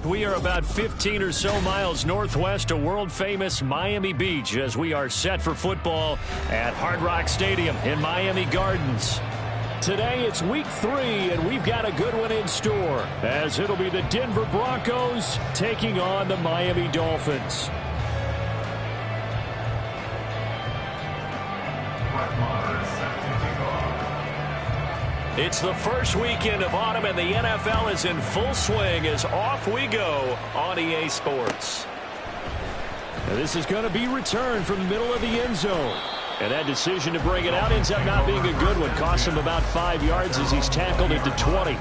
We are about 15 or so miles northwest of world-famous Miami Beach as we are set for football at Hard Rock Stadium in Miami Gardens. Today it's week 3, and we've got a good one in store as it'll be the Denver Broncos taking on the Miami Dolphins. It's the first weekend of autumn, and the NFL is in full swing as off we go on EA Sports. Now, this is going to be returned from the middle of the end zone. And that decision to bring it out ends up not being a good one. Costs him about 5 yards as he's tackled at the 20.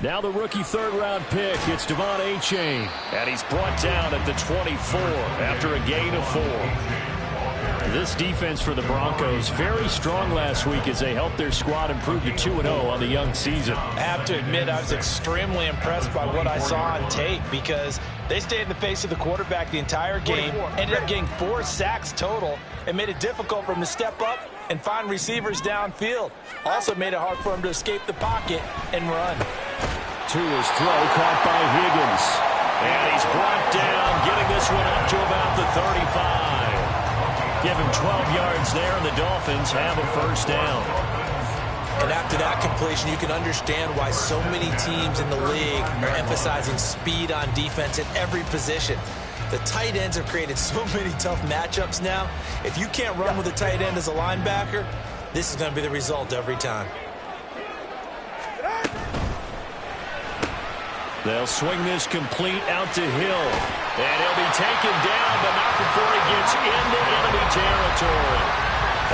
Now the rookie third-round pick, it's Devon Achane, and he's brought down at the 24 after a gain of 4. This defense for the Broncos, very strong last week as they helped their squad improve to 2-0 on the young season. I have to admit I was extremely impressed by what I saw on tape because they stayed in the face of the quarterback the entire game, ended up getting 4 sacks total, and made it difficult for him to step up and find receivers downfield. Also made it hard for him to escape the pocket and run. To his throw, caught by Higgins. And he's brought down, getting this one up to about the 35. Give him 12 yards there, and the Dolphins have a first down. And after that completion, you can understand why so many teams in the league are emphasizing speed on defense at every position. The tight ends have created so many tough matchups now. If you can't run with a tight end as a linebacker, this is going to be the result every time. They'll swing this complete out to Hill. And he'll be taken down, but not before he gets into enemy territory.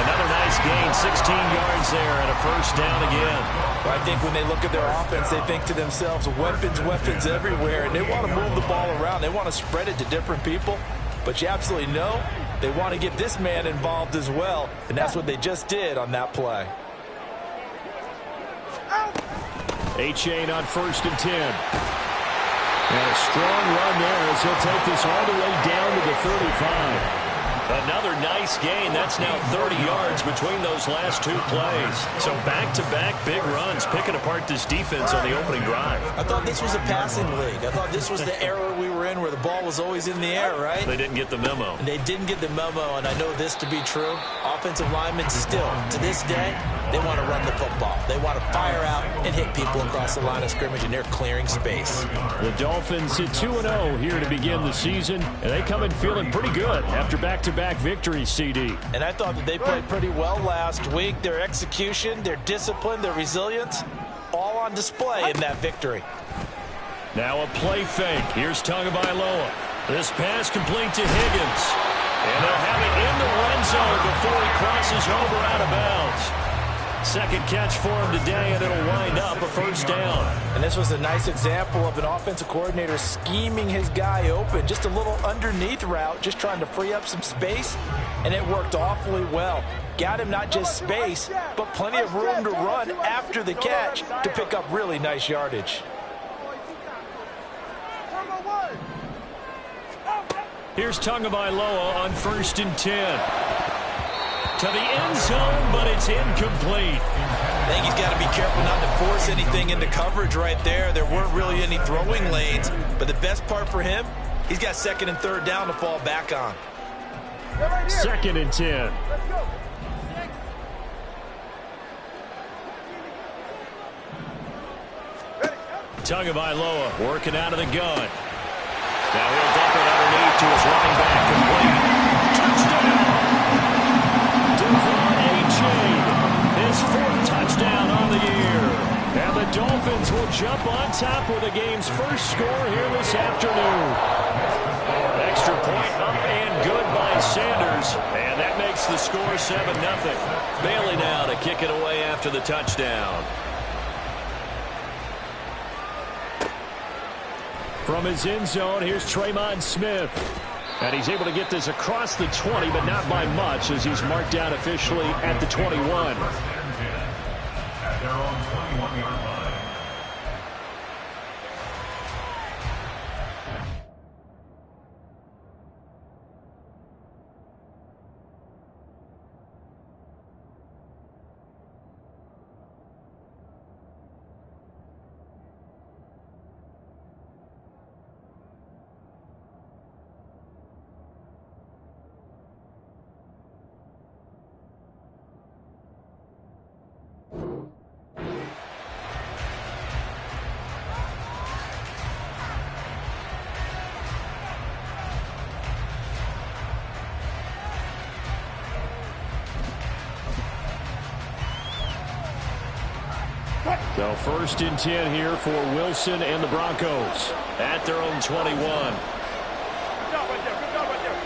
Another nice gain, 16 yards there, and a first down again. Well, I think when they look at their offense, they think to themselves, weapons, weapons everywhere, and they want to move the ball around. They want to spread it to different people. But you absolutely know they want to get this man involved as well, and that's what they just did on that play. Achane on 1st and 10. And a strong run there as he'll take this all the way down to the 35. Another nice gain. That's now 30 yards between those last 2 plays. So back-to-back big runs, picking apart this defense on the opening drive. I thought this was a passing league. I thought this was the era we were in where the ball was always in the air, right? They didn't get the memo. They didn't get the memo, and I know this to be true. Offensive linemen still, to this day, they want to run the football. They want to fire out and hit people across the line of scrimmage, and they're clearing space. The Dolphins at 2-0 here to begin the season, and they come in feeling pretty good after back-to-back victories, CD. And I thought that they played pretty well last week. Their execution, their discipline, their resilience, all on display in that victory. Now a play fake. Here's Tagovailoa. This pass complete to Higgins. And they'll have it in the red zone before he crosses over out of bounds. Second catch for him today, and it'll wind up a first down. And this was a nice example of an offensive coordinator scheming his guy open. Just a little underneath route, just trying to free up some space, and it worked awfully well. Got him not just space, but plenty of room to run after the catch to pick up really nice yardage. Here's Tagovailoa on 1st and 10. To the end zone, but it's incomplete. I think he's got to be careful not to force anything into coverage right there. There weren't really any throwing lanes, but the best part for him, he's got 2nd and 3rd down to fall back on. 2nd and 10. Tagovailoa working out of the gun. Now he'll dump it underneath to his running back, complete. Touchdown! Devon Achane, his 4th touchdown on the year. And the Dolphins will jump on top with the game's first score here this afternoon. Extra point up and good by Sanders. And that makes the score 7-0. Bailey now to kick it away after the touchdown. From his end zone, here's Tremon Smith. And he's able to get this across the 20, but not by much, as he's marked down officially at the 21. At their own 21-yard line. So 1st and 10 here for Wilson and the Broncos at their own 21. Good job right there. Good job right there.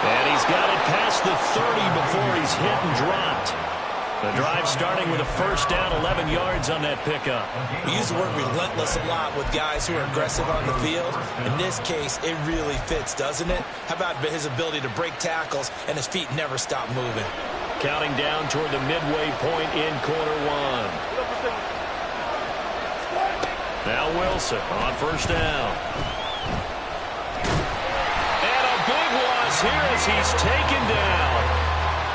And he's got it past the 30 before he's hit and dropped. The drive starting with a 1st down, 11 yards on that pickup. We use the word relentless a lot with guys who are aggressive on the field. In this case, it really fits, doesn't it? How about his ability to break tackles and his feet never stop moving? Counting down toward the midway point in quarter 1. Now Wilson on 1st down. And a big loss here as he's taken down.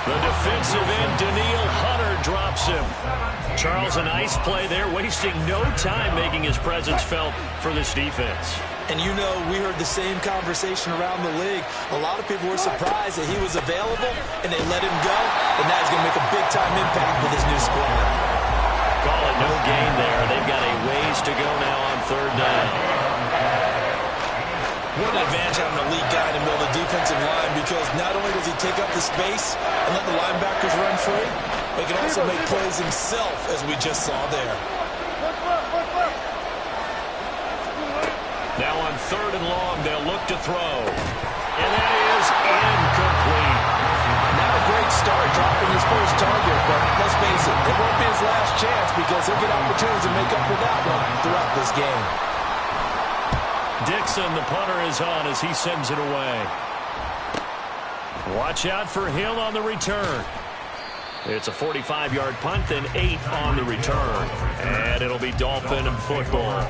The defensive end, Danielle Hunter, drops him. Charles, a nice play there, wasting no time making his presence felt for this defense. And you know, we heard the same conversation around the league. A lot of people were surprised that he was available, and they let him go. And now he's going to make a big-time impact with his new squad. Call it no gain there. They've got a ways to go now on 3rd down. What an advantage having an elite guy in the middle of the defensive line, because not only does he take up the space and let the linebackers run free, but he can also make plays himself, as we just saw there. Now on 3rd and long, they'll look to throw. And that is incomplete. Not a great start dropping his first target, but let's face it, it won't be his last chance, because he'll get opportunities to make up for that one throughout this game. Dixon, the punter, is on as he sends it away. Watch out for Hill on the return. It's a 45-yard punt, then 8 on the return. And it'll be Dolphin football.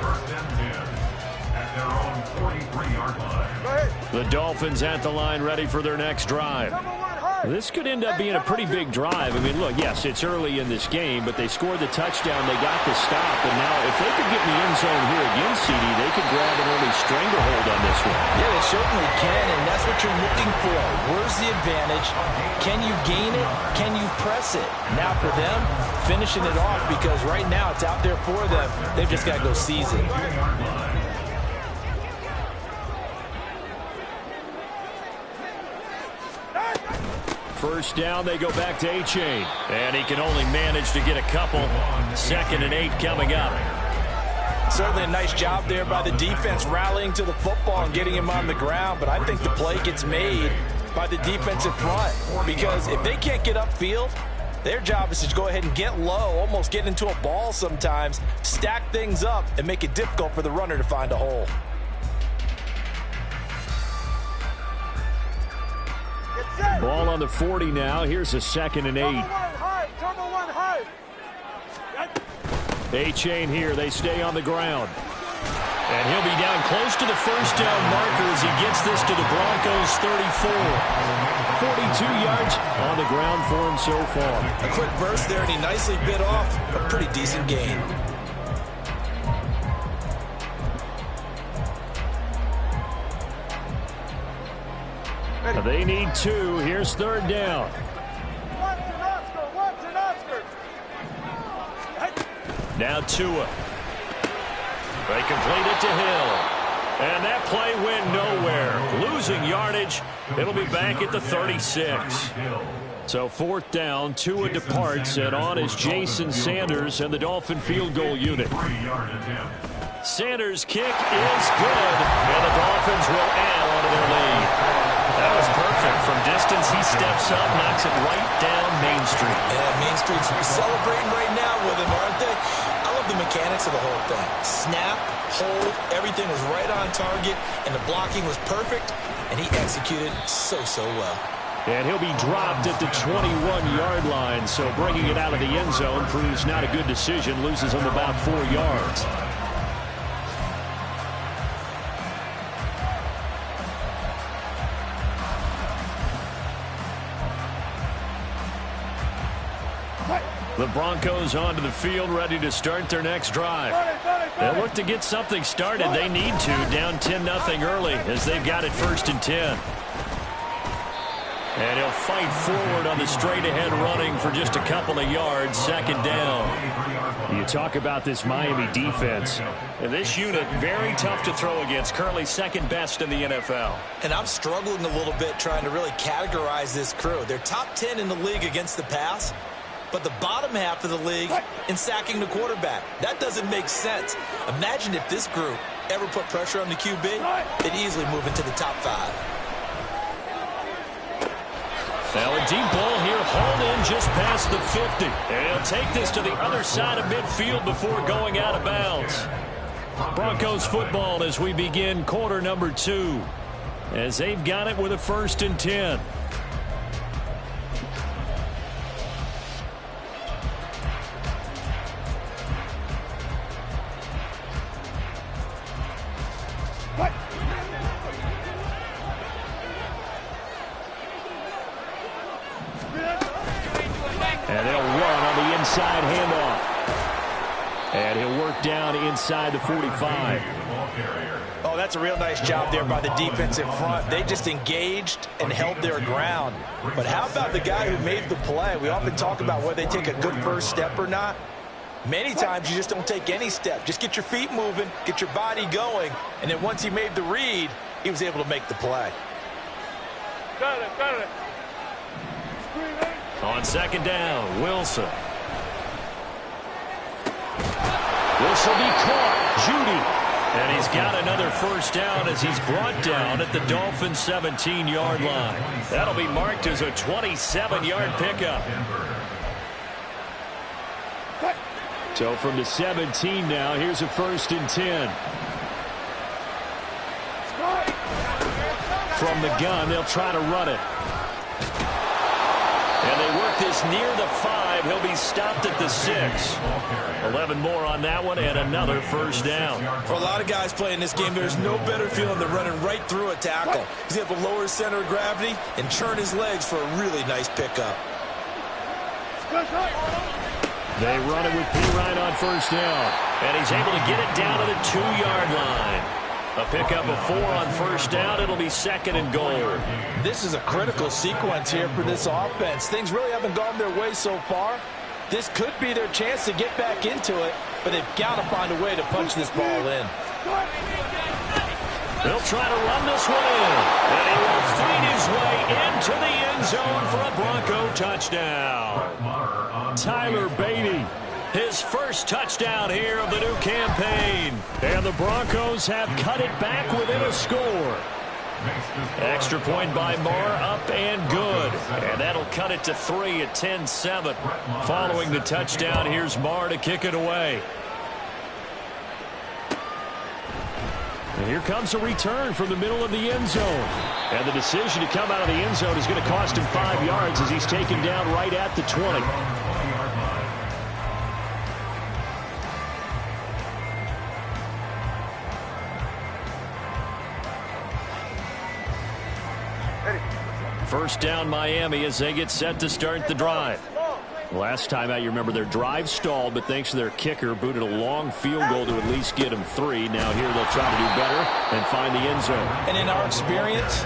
At their own 43-yard line. The Dolphins at the line, ready for their next drive. This could end up being a pretty big drive. I mean, look, yes, it's early in this game, but they scored the touchdown. They got the stop. And now if they could get in the end zone here again, CD, they could grab an early stranglehold on this one. Yeah, they certainly can, and that's what you're looking for. Where's the advantage? Can you gain it? Can you press it? Now for them, finishing it off, because right now it's out there for them. They've just got to go seize it. First down, they go back to Achane. And he can only manage to get a couple. 2nd and 8 coming up. Certainly a nice job there by the defense rallying to the football and getting him on the ground. But I think the play gets made by the defensive front. Because if they can't get upfield, their job is to go ahead and get low, almost get into a ball sometimes, stack things up, and make it difficult for the runner to find a hole. Ball on the 40 now. Here's a 2nd and 8. Achane here. They stay on the ground. And he'll be down close to the first down marker as he gets this to the Broncos 34. 42 yards on the ground for him so far. A quick burst there, and he nicely bit off a pretty decent gain. They need 2. Here's 3rd down. Now Tua. They complete it to Hill. And that play went nowhere. Losing yardage. It'll be back at the 36. So 4th down, Tua departs, and on is Jason Sanders and the Dolphin field goal unit. Sanders' kick is good, and the Dolphins will add on to their lead. That was perfect. From distance, he steps up, knocks it right down Main Street. Yeah, Main Street's celebrating right now with him, aren't they? I love the mechanics of the whole thing. Snap, hold, everything was right on target, and the blocking was perfect, and he executed so well. And he'll be dropped at the 21-yard line, so bringing it out of the end zone proves not a good decision, loses him about 4 yards. The Broncos onto the field, ready to start their next drive. They'll look to get something started. They need to, down 10-0 early, as they've got it 1st and 10. And he'll fight forward on the straight-ahead running for just a couple of yards, 2nd down. You talk about this Miami defense. And this unit, very tough to throw against, currently 2nd best in the NFL. And I'm struggling a little bit trying to really categorize this crew. They're top 10 in the league against the pass, but the bottom half of the league in sacking the quarterback. That doesn't make sense. Imagine if this group ever put pressure on the QB, they'd easily move into the top 5. Now a deep ball here, hauled in just past the 50. And he'll take this to the other side of midfield before going out of bounds. Broncos football as we begin quarter number 2. As they've got it with a 1st and 10. And they'll run on the inside handoff. And he'll work down inside the 45. Oh, that's a real nice job there by the defense in front. They just engaged and held their ground. But how about the guy who made the play? We often talk about whether they take a good first step or not. Many times you just don't take any step. Just get your feet moving, get your body going, and then once he made the read, he was able to make the play. Got it. On 2nd down, Wilson. This will be caught. Judy. And he's got another 1st down as he's brought down at the Dolphins' 17-yard line. That'll be marked as a 27-yard pickup. So from the 17 now, here's a 1st and 10. From the gun, they'll try to run it. And they work this near the 5. He'll be stopped at the 6. 11 more on that one, and another 1st down. For a lot of guys playing this game, there's no better feeling than running right through a tackle. He's able to lower his center of gravity and churn his legs for a really nice pickup. They run it with Pirine on 1st down. And he's able to get it down to the 2-yard line. A pickup of 4 on 1st down. It'll be 2nd and goal. This is a critical sequence here for this offense. Things really haven't gone their way so far. This could be their chance to get back into it, but they've got to find a way to punch this ball in. They'll try to run this one in. And he will find his way into the end zone for a Bronco touchdown. Tyler Beatty. His 1st touchdown here of the new campaign. And the Broncos have cut it back within a score. Extra point by Marr, up and good. And that'll cut it to 3 at 10-7. Following the touchdown, here's Marr to kick it away. And here comes a return from the middle of the end zone. And the decision to come out of the end zone is going to cost him 5 yards as he's taken down right at the 20. First down Miami as they get set to start the drive. Last time out, you remember their drive stalled, but thanks to their kicker, booted a long field goal to at least get them 3. Now here they'll try to do better and find the end zone. And in our experience,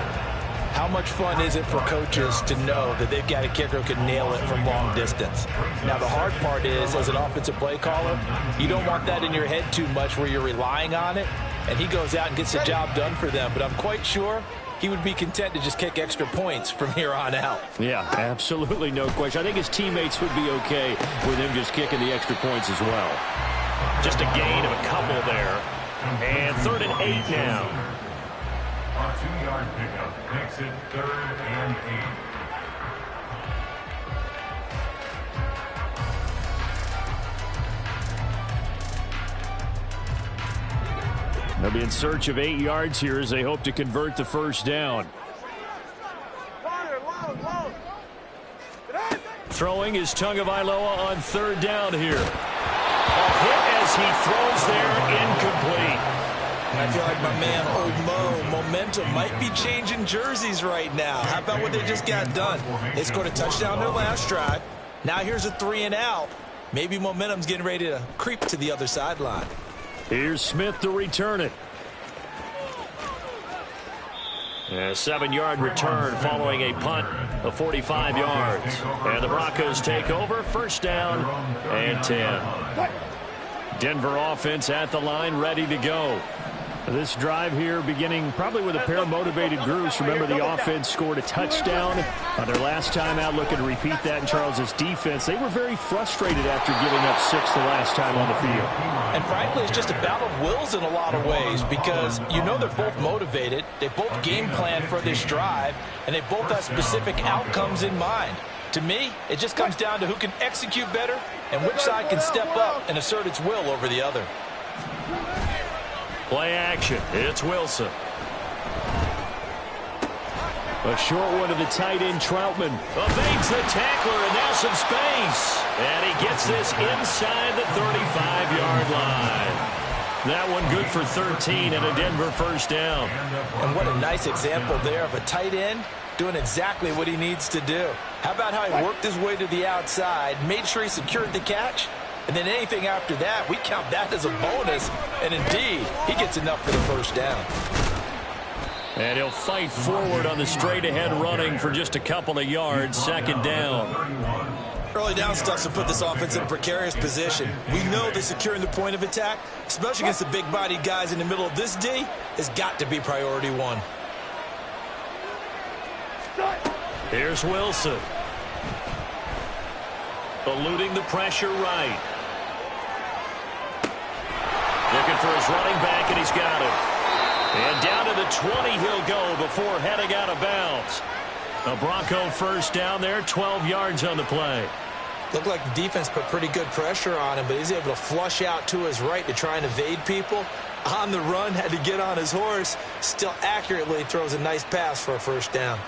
How much fun is it for coaches to know that they've got a kicker who can nail it from long distance? Now, the hard part is, as an offensive play caller, you don't want that in your head too much where you're relying on it, and he goes out and gets the job done for them. But I'm quite sure he would be content to just kick extra points from here on out. Yeah, absolutely no question. I think his teammates would be okay with him just kicking the extra points as well. Just a gain of a couple there. And 3rd and 8 now. A 2-yard pickup makes it 3rd and 8. They'll be in search of 8 yards here as they hope to convert the first down. Throwing is Tagovailoa on 3rd down here. A hit as he throws there, incomplete. I feel like my man, Old Mo, momentum might be changing jerseys right now. How about what they just got done? They scored a touchdown their last drive. Now here's a 3 and out. Maybe momentum's getting ready to creep to the other sideline. Here's Smith to return it. A 7-yard return following a punt of 45 yards. And the Broncos take over, 1st down and 10. Denver offense at the line, ready to go. This drive here beginning probably with a pair of motivated groups. Remember, the offense scored a touchdown on their last time out. Looking to repeat that in Charles's defense. They were very frustrated after giving up 6 the last time on the field. And frankly, it's just a battle of wills in a lot of ways because you know they're both motivated. They both game plan for this drive, and they both have specific outcomes in mind. To me, it just comes down to who can execute better and which side can step up and assert its will over the other. Play action. It's Wilson. A short one to the tight end, Troutman. Evades the tackler, and now some space. And he gets this inside the 35-yard line. That one good for 13 and a Denver 1st down. And what a nice example there of a tight end doing exactly what he needs to do. How about how he worked his way to the outside, made sure he secured the catch, and then anything after that, we count that as a bonus. And indeed, he gets enough for the 1st down. And he'll fight forward on the straight-ahead running for just a couple of yards, 2nd down. Early down stuff to put this offense in a precarious position. We know that securing the point of attack, especially against the big-bodied guys in the middle of this D, has got to be priority 1. Here's Wilson. Eluding the pressure right. Looking for his running back, and he's got him. And down to the 20 he'll go before heading out of bounds. A Bronco 1st down there, 12 yards on the play. Looked like the defense put pretty good pressure on him, but he's able to flush out to his right to try and evade people. On the run, had to get on his horse. Still accurately throws a nice pass for a 1st down.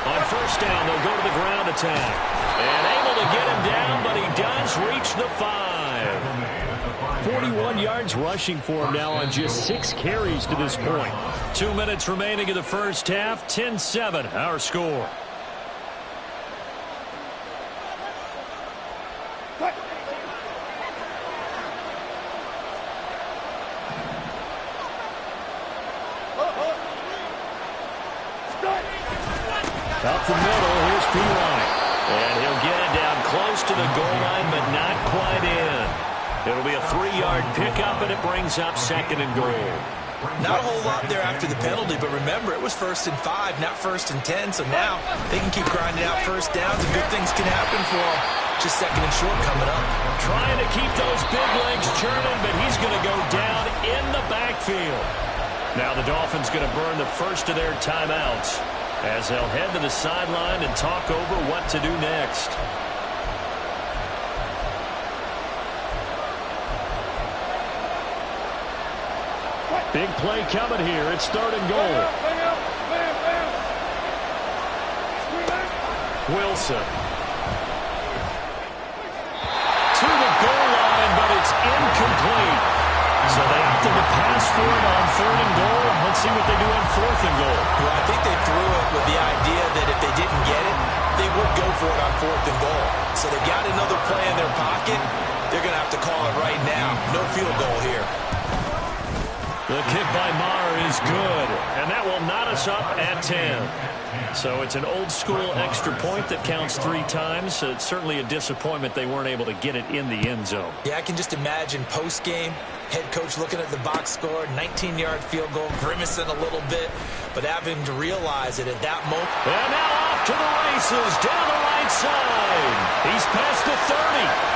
On 1st down, they'll go to the ground attack. And able to get him down, but he does reach the 5. 41 yards rushing for him now on just 6 carries to this point. 2 minutes remaining in the 1st half. 10-7, our score. Up the middle, here's Pirine. And he'll get it down close to the goal line, but not quite in. It'll be a 3-yard pickup, and it brings up 2nd and goal. Not a whole lot there after the penalty, but remember, it was 1st and 5, not 1st and 10, so now they can keep grinding out 1st downs, and good things can happen for them. Just 2nd and short coming up. Trying to keep those big legs churning, but he's going to go down in the backfield. Now the Dolphins going to burn the first of their timeouts as they'll head to the sideline and talk over what to do next. Big play coming here. It's 3rd and goal. Wilson. To the goal line, but it's incomplete. So they opted to pass for it on 3rd and goal. Let's see what they do on 4th and goal. Well, I think they threw it with the idea that if they didn't get it, they would go for it on 4th and goal. So they got another play in their pocket. They're going to have to call it right now. No field goal here. The kick by Maher is good, and that will knot us up at 10. So it's an old-school extra point that counts 3 times. It's certainly a disappointment they weren't able to get it in the end zone. Yeah, I can just imagine post-game, head coach looking at the box score, 19-yard field goal, grimacing a little bit, but having to realize it at that moment. And now off to the races, down the right side. He's past the 30.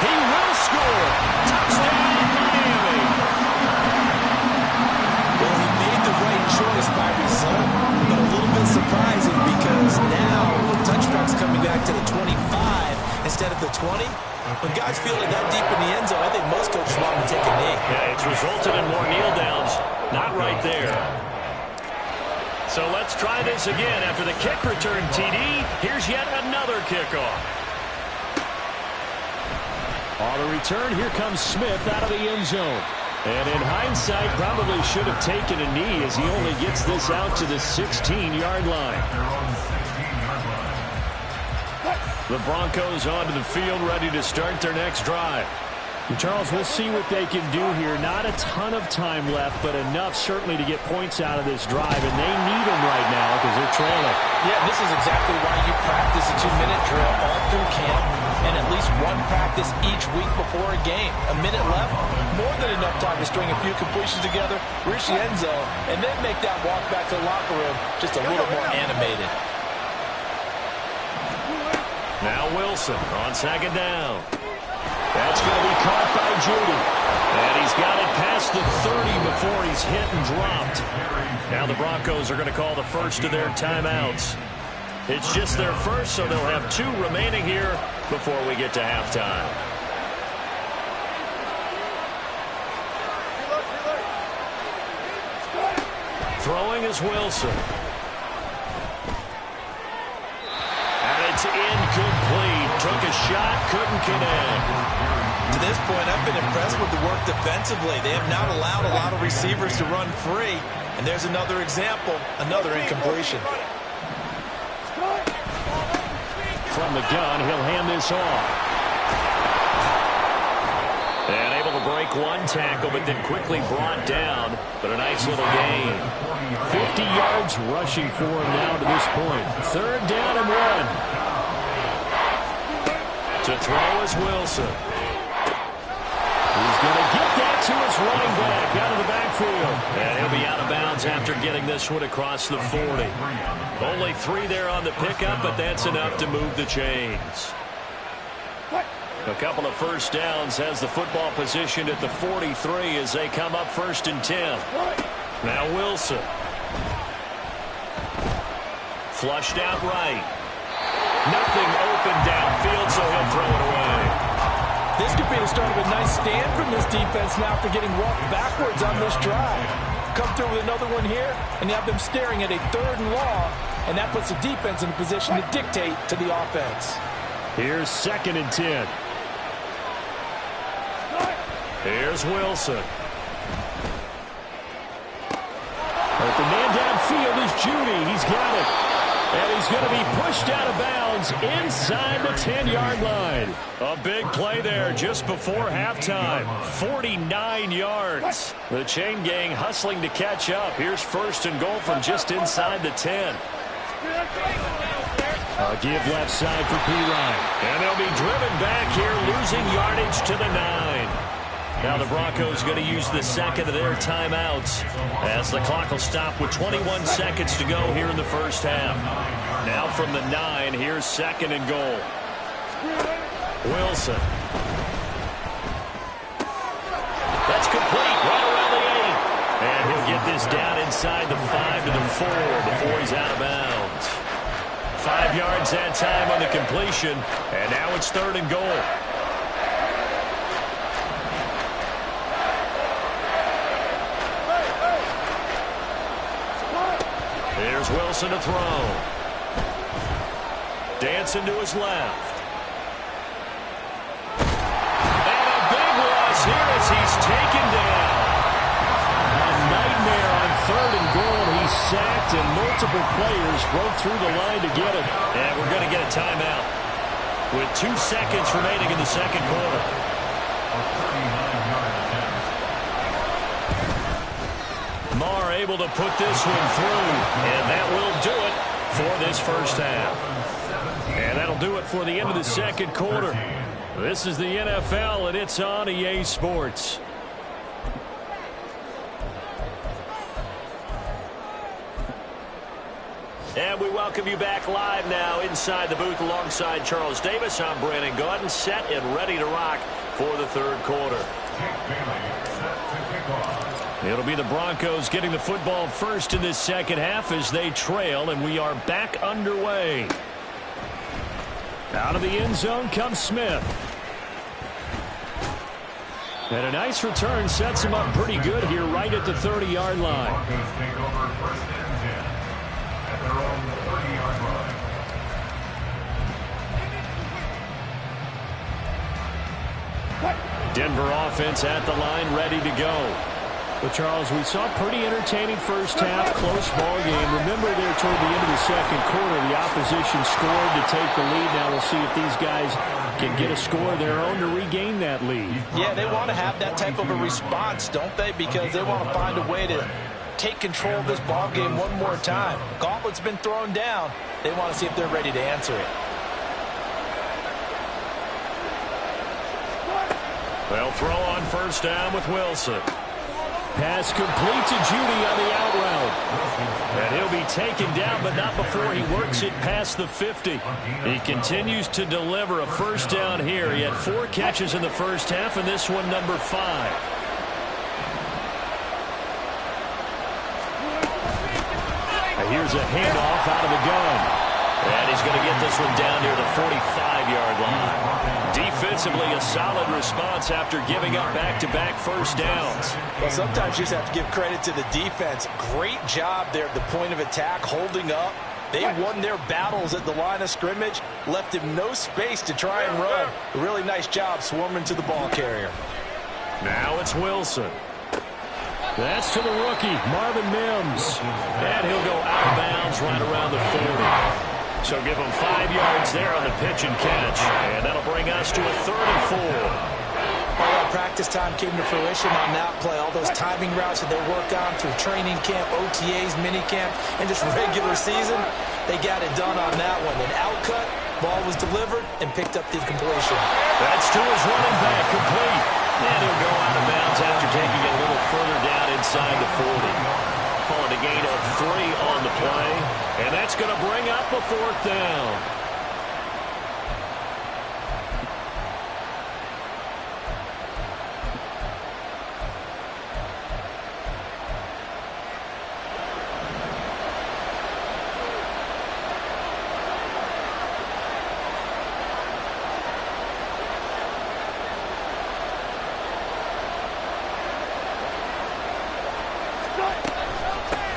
He will score. Touchdown, Miami. Well, he made the right choice by result, but a little bit surprising because now the touchback's coming back to the 25 instead of the 20. When guys feel it that deep in the end zone, I think most coaches want them to take a knee. Yeah, it's resulted in more kneel downs. Not right there. So let's try this again. After the kick return, TD, here's yet another kickoff. On the return, here comes Smith out of the end zone. And in hindsight, probably should have taken a knee as he only gets this out to the 16-yard line. The Broncos onto the field, ready to start their next drive. Charles, we'll see what they can do here. Not a ton of time left, but enough certainly to get points out of this drive, and they need them right now because they're trailing. Yeah, this is exactly why you practice a 2-minute drill all through camp and at least one practice each week before a game. A minute left, more than enough time to string a few completions together, reach the end zone, and then make that walk back to the locker room just a little more animated. Now Wilson on second down. That's going to be caught by Judy. And he's got it past the 30 before he's hit and dropped. Now the Broncos are going to call the first of their timeouts. It's just their first, so they'll have 2 remaining here before we get to halftime. Throwing is Wilson. And it's incomplete. Took a shot, couldn't connect. To this point, I've been impressed with the work defensively. They have not allowed a lot of receivers to run free. And there's another example, another incompletion. From the gun, he'll hand this off. And able to break one tackle, but then quickly brought down. But a nice little gain. 50 yards rushing for him now to this point. 3rd down and 1. To throw is Wilson. He's going to get that to his running back out of the backfield. And he'll be out of bounds after getting this one across the 40. Only 3 there on the pickup, but that's enough to move the chains. A couple of first downs has the football positioned at the 43 as they come up 1st and 10. Now Wilson. Flushed out right. Nothing open downfield, so he'll throw it away. This could be the start of a nice stand from this defense now after getting walked backwards on this drive. Come through with another one here, and you have them staring at a 3rd and long, and that puts the defense in a position to dictate to the offense. Here's 2nd and 10. Here's Wilson. But the man downfield is Judy. He's got it. And he's going to be pushed out of bounds inside the 10-yard line. A big play there just before halftime. 49 yards. The chain gang hustling to catch up. Here's 1st and goal from just inside the 10. A give left side for Perine. And they'll be driven back here, losing yardage to the 9. Now the Broncos going to use the 2nd of their timeouts as the clock will stop with 21 seconds to go here in the first half. Now from the 9, here's 2nd and goal. Wilson. That's complete right around the 8. And he'll get this down inside the 5 to the 4 before he's out of bounds. 5 yards that time on the completion. And now it's 3rd and goal. Here's Wilson to throw. Dancing to his left. And a big loss here as he's taken down. A nightmare on 3rd and goal. He He's sacked, and multiple players broke through the line to get him. And we're going to get a timeout with 2 seconds remaining in the second quarter. Marr able to put this one through, and that will do it for this first half. And that'll do it for the end of the second quarter. This is the NFL, and it's on EA Sports. And we welcome you back live now inside the booth alongside Charles Davis. I'm Brandon Gaudin, set and ready to rock for the third quarter. It'll be the Broncos getting the football first in this second half as they trail, and we are back underway. Out of the end zone comes Smith. And a nice return sets him up pretty good here right at the 30-yard line. Broncos take over first and 10 at their own 30-yard line. Denver offense at the line, ready to go. But, Charles, we saw a pretty entertaining first half, close ball game. Remember there toward the end of the second quarter, the opposition scored to take the lead. Now we'll see if these guys can get a score of their own to regain that lead. Yeah, they want to have that type of a response, don't they? Because they want to find a way to take control of this ball game one more time. Gauntlet's been thrown down. They want to see if they're ready to answer it. They'll throw on first down with Wilson. Pass complete to Judy on the out route. And he'll be taken down, but not before he works it past the 50. He continues to deliver a first down here. He had 4 catches in the first half, and this one number 5. And here's a handoff out of the gun. And he's going to get this one down near the 45-yard line. Defensively, a solid response after giving up back-to-back first downs. Well, sometimes you just have to give credit to the defense. Great job there at the point of attack, holding up. They won their battles at the line of scrimmage, left him no space to try and run. A really nice job swarming to the ball carrier. Now it's Wilson. That's to the rookie, Marvin Mims. And he'll go out of bounds right around the 40. So give him 5 yards there on the pitch and catch. And that'll bring us to a 34. All that practice time came to fruition on that play. All those timing routes that they work on through training camp, OTAs, minicamp, and just regular season, they got it done on that one. An out cut, ball was delivered, and picked up the completion. That's to his running back, complete. And he'll go out of bounds after taking it a little further down inside the 40. Calling a gain of 3 on the play. And that's going to bring up a 4th down.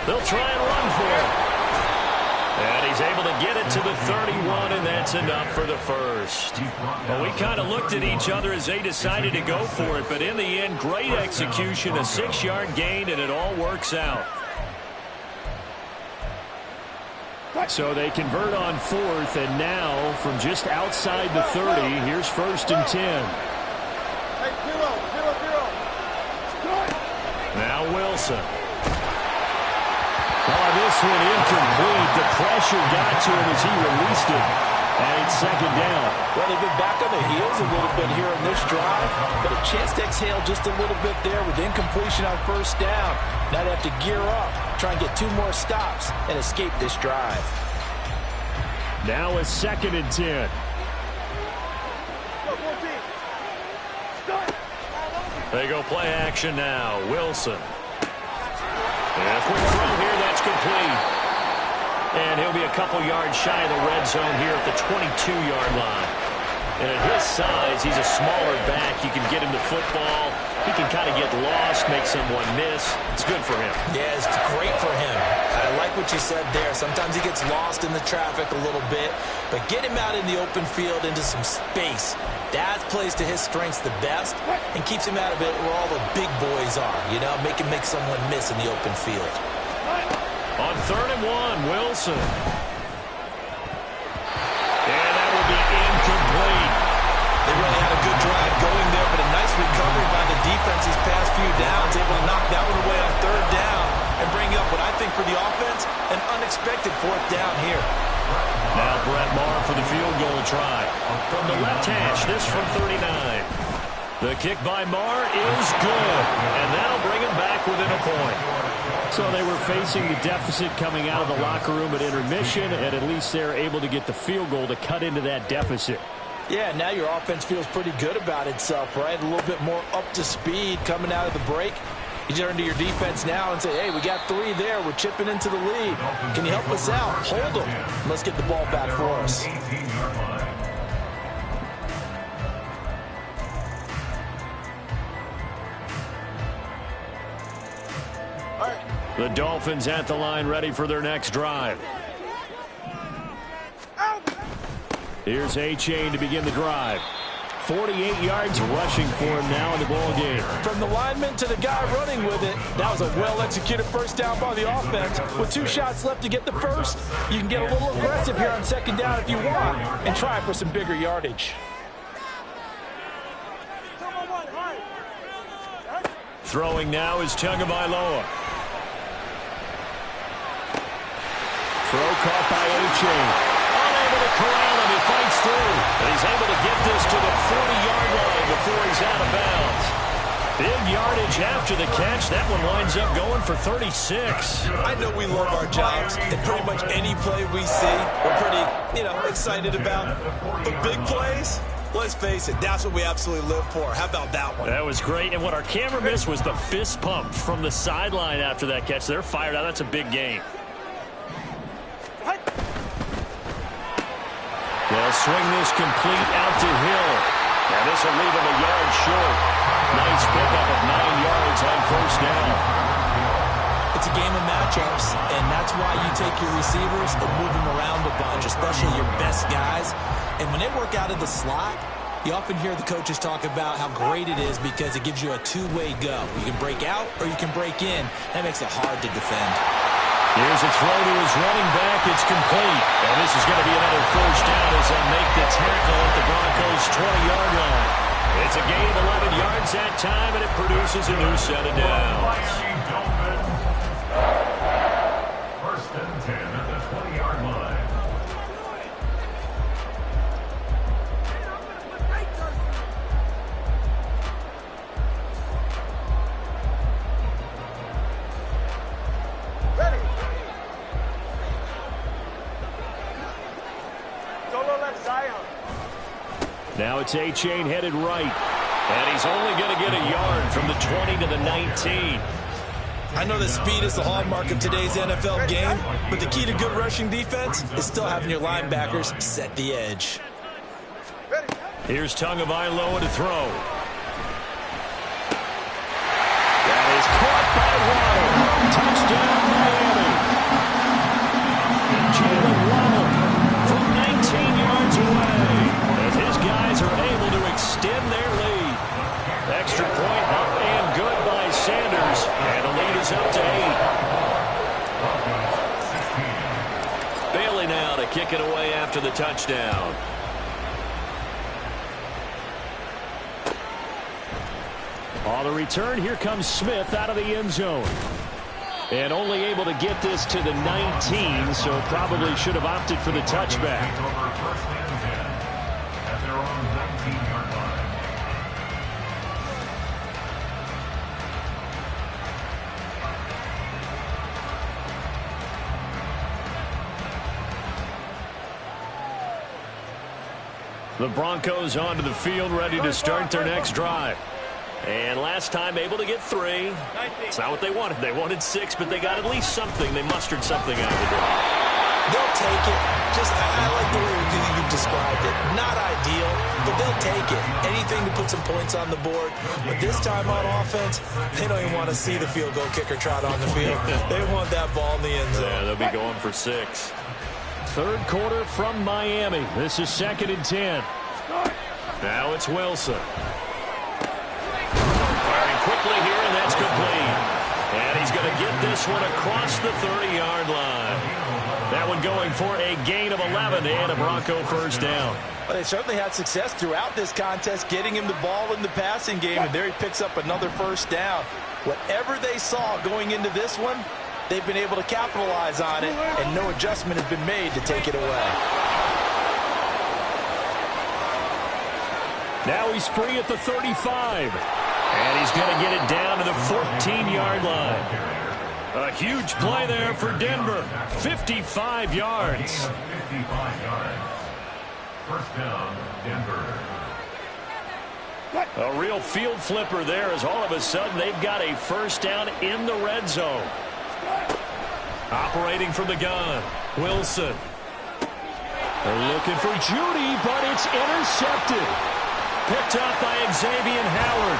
They'll try and run for it. And he's able to get it to the 31, and that's enough for the first. Well, we kind of looked at each other as they decided to go for it, but in the end, great execution, a 6-yard gain, and it all works out. So they convert on 4th, and now from just outside the 30, here's 1st and 10. Now Wilson. Oh, this one incomplete. The pressure got to him as he released it. And it's 2nd down. Well, they've been back on their heels a little bit here on this drive, but a chance to exhale just a little bit there with incompletion on first down. Now they have to gear up, try and get 2 more stops, and escape this drive. Now it's 2nd and 10. They go play action now. Wilson. And a quick throw here, that's complete. And he'll be a couple yards shy of the red zone here at the 22-yard line. And at his size, he's a smaller back. You can get him to football. He can kind of get lost, make someone miss. It's good for him. Yeah, it's great for him. I like what you said there. Sometimes he gets lost in the traffic a little bit, but get him out in the open field into some space. That plays to his strengths the best and keeps him out of it where all the big boys are, you know, make someone miss in the open field. On 3rd and 1, Wilson. And that will be incomplete. They really had a good drive going there, but a nice recovery by the defense these past few downs, able to knock that one away on 3rd down and bring up what I think for the offense, an unexpected 4th down here. Now Brett Maher for the field goal try. From the left hash, this from 39. The kick by Maher is good, and that'll bring him back within a point. So they were facing the deficit coming out of the locker room at intermission, and at least they're able to get the field goal to cut into that deficit. Yeah, now your offense feels pretty good about itself, right? A little bit more up to speed coming out of the break. You turn to your defense now and say, hey, we got 3 there. We're chipping into the lead. Can you help us out? Hold them. Let's get the ball back for us. The Dolphins at the line, ready for their next drive. Here's A-Chain to begin the drive. 48 yards rushing for him now in the ball game. From the lineman to the guy running with it, that was a well-executed first down by the offense. With 2 shots left to get the first, you can get a little aggressive here on 2nd down if you want and try for some bigger yardage. Throwing now is Tagovailoa. Throw caught by A-Chain. Unable to corral him, he fights through. And he's able to get this to the 40-yard line before he's out of bounds. Big yardage after the catch. That one winds up going for 36. I know we love our jobs, and pretty much any play we see, we're pretty, excited about. But big plays, let's face it, that's what we absolutely live for. How about that one? That was great. And what our camera missed was the fist pump from the sideline after that catch. They're fired out. That's a big gain. They'll swing this complete out to Hill. And this will leave him a yard short. Nice pickup of 9 yards on 1st down. It's a game of matchups, and that's why you take your receivers and move them around a bunch, especially your best guys. And when they work out of the slot, you often hear the coaches talk about how great it is because it gives you a 2-way go. You can break out or you can break in. That makes it hard to defend. Here's a throw to his running back. It's complete. And this is going to be another 1st down as they make the tackle at the Broncos' 20-yard line. It's a gain of 11 yards that time, and it produces a new set of downs. 1st and 10 at the 20-yard line. Now it's A-Chain headed right. And he's only going to get a yard from the 20 to the 19. I know that speed is the hallmark of today's NFL game, but the key to good rushing defense is still having your linebackers set the edge. Here's Tagovailoa to throw. That is caught by Waddle. Touchdown, Miami. Jalen Waddle from 19 yards away. As his guys are able to extend their lead. Extra point up and good by Sanders. And the lead is up to 8. Bailey now to kick it away after the touchdown. On the return, here comes Smith out of the end zone. And only able to get this to the 19, so probably should have opted for the touchback. The Broncos onto the field, ready to start their next drive. And last time able to get 3. It's not what they wanted. They wanted 6, but they got at least something. They mustered something out of the drive. They'll take it. I like the way you've described it. Not ideal, but they'll take it. Anything to put some points on the board. But this time on offense, they don't even want to see the field goal kicker trot on the field. They want that ball in the end zone. Yeah, they'll be going for 6. Third quarter from Miami. This is 2nd and 10. Now it's Wilson. Firing quickly here, and that's complete. And he's going to get this this one across the 30-yard line. That one going for a gain of 11 and a Bronco first down. Well, they certainly had success throughout this contest getting him the ball in the passing game, and there he picks up another first down. Whatever they saw going into this one, they've been able to capitalize on it, and no adjustment has been made to take it away. Now he's free at the 35. And he's going to get it down to the 14-yard line. A huge play there for Denver. 55 yards. 55 yards. First down, Denver. A real field flipper there as all of a sudden they've got a first down in the red zone. Operating from the gun, Wilson. They're looking for Judy, but it's intercepted. Picked up by Xavier Howard.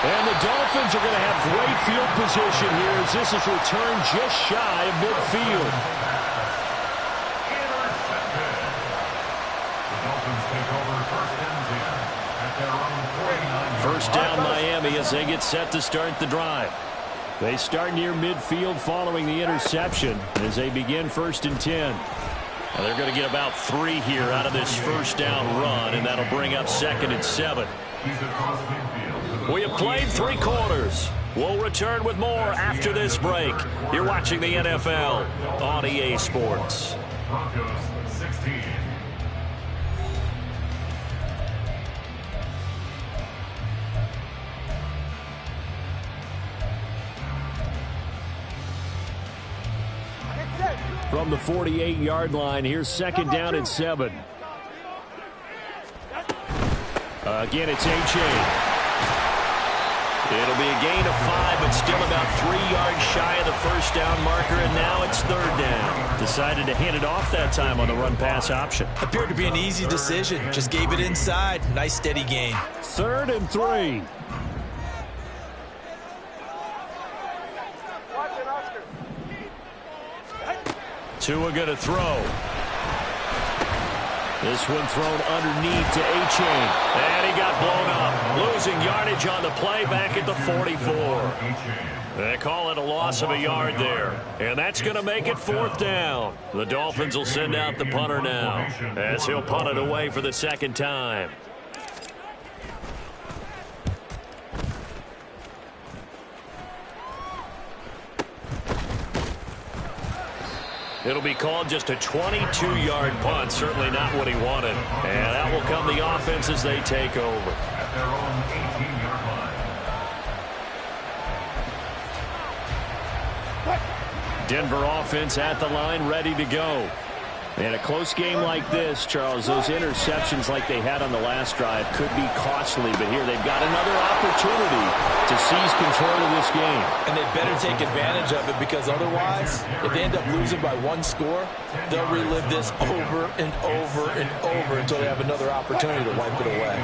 And the Dolphins are going to have great field position here as this is returned just shy of midfield. Intercepted. The Dolphins take over first and 10 at their own 49. First down Miami as they get set to start the drive. They start near midfield following the interception as they begin first and 10. Now they're going to get about 3 here out of this first down run, and that'll bring up second and 7. He's across midfield. We have played 3 quarters. We'll return with more after this break. You're watching the NFL on EA Sports. Broncos 16. From the 48-yard line, here's second down and 7. Again, it's A-Chain. It'll be a gain of 5, but still about 3 yards shy of the first down marker, and now it's third down. Decided to hand it off that time on the run-pass option. Appeared to be an easy decision. Just gave it inside. Nice, steady gain. 3rd and 3. Tua going to throw. This one thrown underneath to A-Chain. And he got blown up. Losing yardage on the play back at the 44. They call it a loss of a yard there. And that's going to make it 4th down. The Dolphins will send out the punter now as he'll punt it away for the second time. It'll be called just a 22-yard punt. Certainly not what he wanted. And that will come the offense as they take over. At their own 18-yard line. Denver offense at the line, ready to go. And a close game like this, Charles, those interceptions like they had on the last drive could be costly. But here they've got another opportunity to seize control of this game. And they better take advantage of it, because otherwise, if they end up losing by 1 score, they'll relive this over and over and over until they have another opportunity to wipe it away.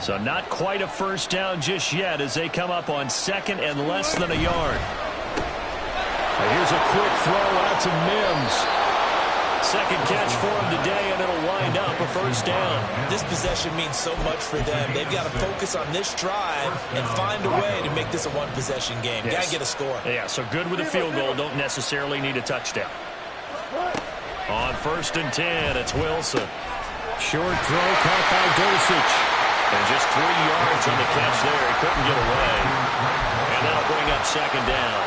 So not quite a first down just yet as they come up on 2nd and less than a yard. And here's a quick throw out to Mims. Second catch for him today, and it'll wind up a first down. This possession means so much for them. They've got to focus on this drive and find a way to make this a one-possession game. Yes. Got to get a score. Yeah, so good with a field goal. Don't necessarily need a touchdown. On 1st and 10, it's Wilson. Short throw caught by Dulcich. And just 3 yards on the catch there. He couldn't get away. And that'll bring up second down.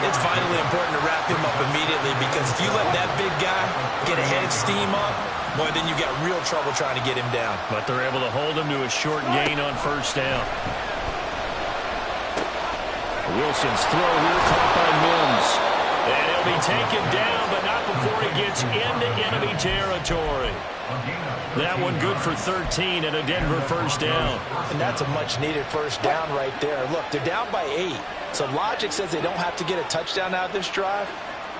It's vitally important to wrap him up immediately, because if you let that big guy get a head of steam up, boy, then you got real trouble trying to get him down. But they're able to hold him to a short gain on first down. Wilson's throw here caught by Mims. And he'll be taken down, but not before he gets into enemy territory. That one good for 13 and a Denver first down. And that's a much-needed first down right there. Look, they're down by 8. So logic says they don't have to get a touchdown out of this drive.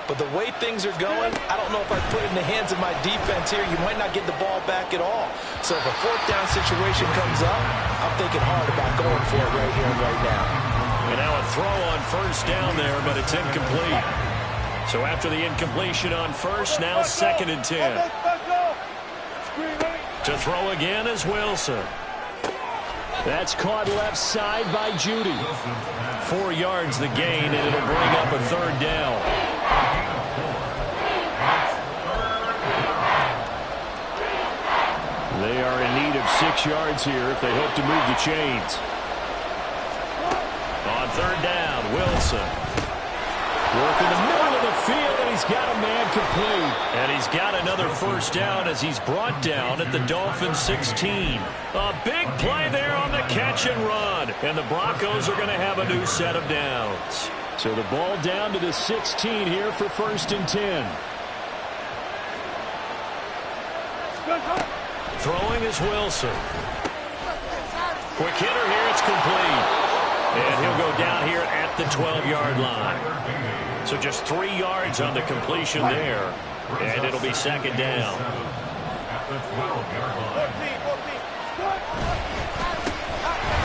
But the way things are going, I don't know if I put it in the hands of my defense here. You might not get the ball back at all. So if a 4th down situation comes up, I'm thinking hard about going for it right here and right now. And now a throw on first down there, but it's incomplete. So after the incompletion on first, now 2nd and 10. To throw again is Wilson. That's caught left side by Judy. 4 yards the gain, and it'll bring up a 3rd down. They are in need of 6 yards here if they hope to move the chains. On 3rd down, Wilson. Working the middle of the field, and he's got a man complete. And he's got another 1st down as he's brought down at the Dolphins' 16. A big play there on the catch and run. And the Broncos are going to have a new set of downs. So the ball down to the 16 here for 1st and 10. Throwing is Wilson. Quick hitter here, it's complete. And he'll go down here at the 12-yard line. So just 3 yards on the completion there. And it'll be 2nd down.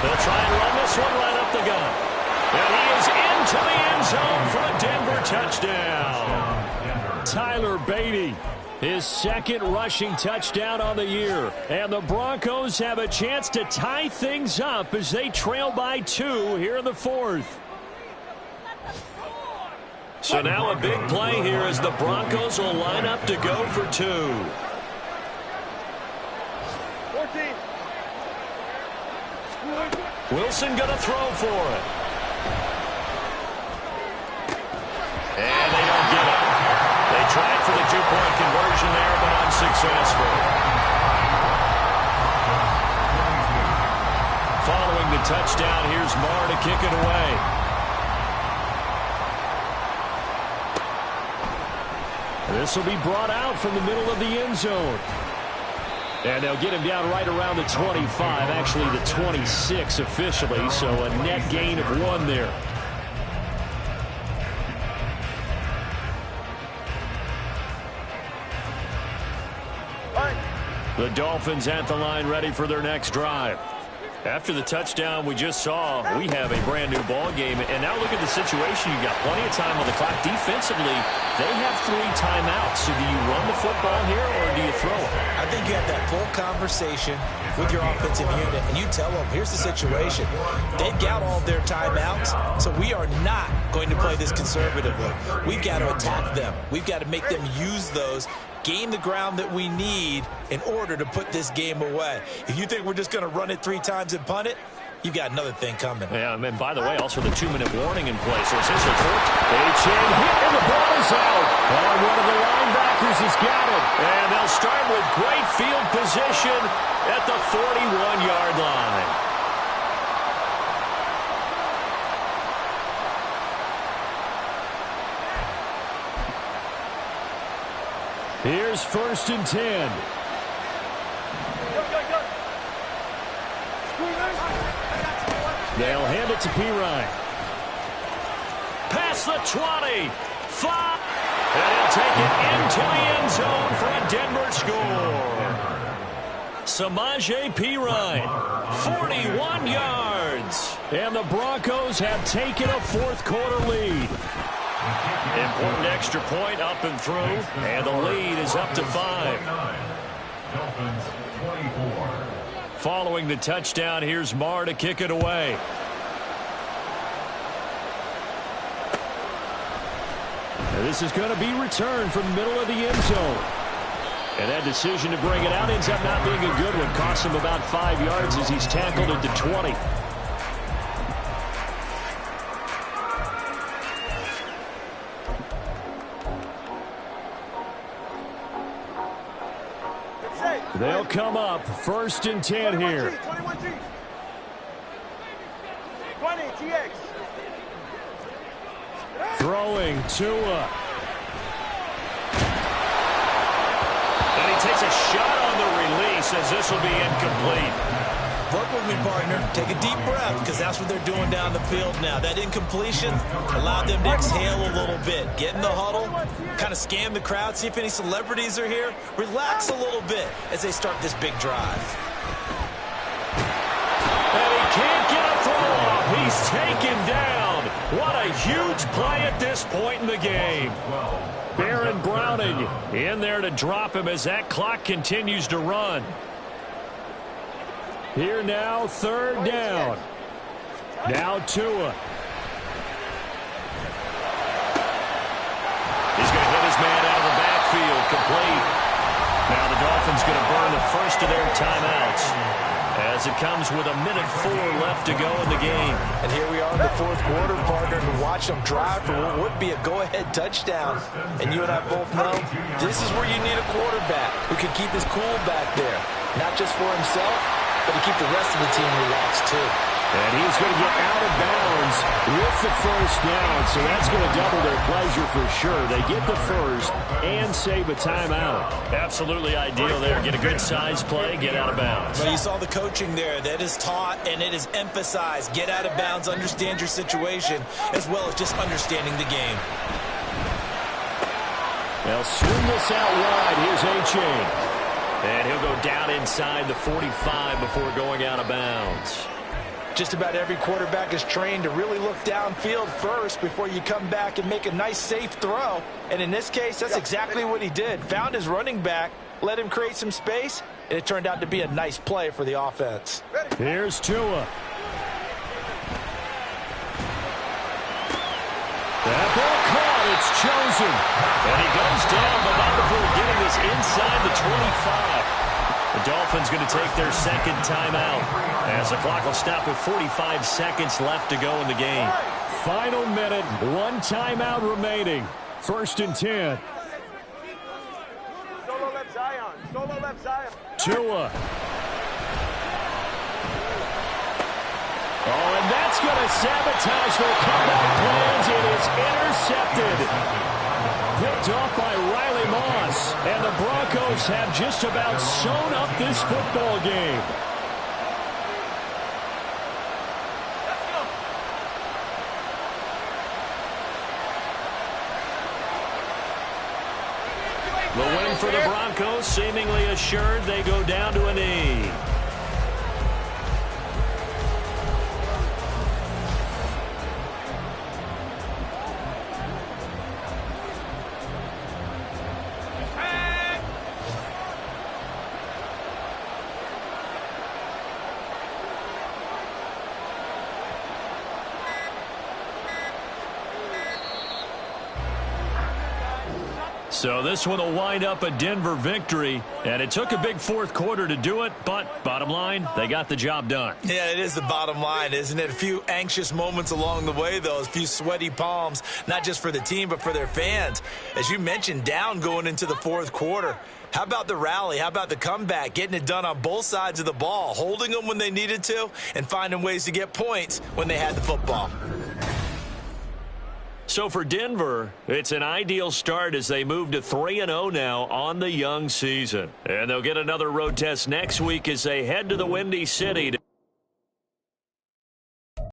They'll try and run this one right up the gut. And he is into the end zone for a Denver touchdown. Tyler Beatty, his 2nd rushing touchdown on the year. And the Broncos have a chance to tie things up as they trail by 2 here in the 4th. So now a big play here as the Broncos will line up to go for 2. 14. Wilson going to throw for it. And they don't get it. They tried for the 2-point conversion there, but unsuccessful. Following the touchdown, here's Marr to kick it away. This will be brought out from the middle of the end zone. And they'll get him down right around the 25, actually the 26 officially, so a net gain of 1 there. The Dolphins at the line ready for their next drive. After the touchdown we just saw, we have a brand new ball game. And now look at the situation. You've got plenty of time on the clock. Defensively, they have 3 timeouts. So do you run the football here or do you throw it? I think you have that full conversation with your offensive unit, and you tell them, here's the situation. They've got all their timeouts, so we are not going to play this conservatively. We've got to attack them. We've got to make them use those, gain the ground that we need in order to put this game away. If you think we're just going to run it 3 times and punt it, you've got another thing coming. Yeah, and by the way, also the 2-minute warning in place. So essentially, H.N. hit, and the ball is out. And one of the linebackers has got it. And they'll start with great field position at the 41-yard line. Here's 1st and 10. They'll hand it to Pirine. Past the 20. Fly. And he'll take it into the end zone for a Denver score. Samaje Pirine, 41 yards. And the Broncos have taken a 4th quarter lead. Important extra point up and through, and the lead is up to 5. Dolphins 24. Following the touchdown, here's Marr to kick it away. And this is going to be returned from the middle of the end zone. And that decision to bring it out ends up not being a good one. Costs him about 5 yards as he's tackled at the 20. They'll come up 1st and 10 here. 21G. 20 TX. Throwing Tua. And he takes a shot on the release as this will be incomplete. Work with me, partner. Take a deep breath, because that's what they're doing down the field now. That incompletion allowed them to exhale a little bit. Get in the huddle, kind of scan the crowd, see if any celebrities are here. Relax a little bit as they start this big drive. And he can't get a throw off. He's taken down. What a huge play at this point in the game. Baron Browning in there to drop him as that clock continues to run. Here now, third down. Now Tua. He's going to hit his man out of the backfield, complete. Now the Dolphins going to burn the first of their timeouts as it comes with 1:04 left to go in the game. And here we are in the fourth quarter, partner, to watch them drive for what would be a go-ahead touchdown. And you and I both know this is where you need a quarterback who can keep his cool back there, not just for himself, but to keep the rest of the team relaxed too. And he's going to get out of bounds with the first down, so that's going to double their pleasure for sure. They get the first and save a timeout. Absolutely ideal there. Get a good size play, get out of bounds. Well, you saw the coaching there. That is taught and it is emphasized. Get out of bounds, understand your situation, as well as just understanding the game. They'll swing this out wide. Here's A-Chain. And he'll go down inside the 45 before going out of bounds. Just about every quarterback is trained to really look downfield first before you come back and make a nice, safe throw. And in this case, that's exactly what he did. Found his running back, let him create some space, and it turned out to be a nice play for the offense. Here's Tua. That ball caught. It's chosen. And he goes down, but not before getting this inside the 25. The Dolphins going to take their second timeout as the clock will stop with 45 seconds left to go in the game. Final minute, one timeout remaining. First and 10. Solo left Zion. Solo left Zion. Tua. Oh, and that's going to sabotage their comeback plans. It is intercepted. Picked off by Riley Moss. And the Broncos have just about sewn up this football game. The win for the Broncos seemingly assured. They go down to a knee. So this one will wind up a Denver victory, and it took a big fourth quarter to do it, but bottom line, they got the job done. Yeah, it is the bottom line, isn't it? A few anxious moments along the way, though, a few sweaty palms, not just for the team, but for their fans. As you mentioned, down going into the fourth quarter. How about the rally? How about the comeback? Getting it done on both sides of the ball, holding them when they needed to, and finding ways to get points when they had the football. So for Denver, it's an ideal start as they move to 3-0 now on the young season. And they'll get another road test next week as they head to the Windy City to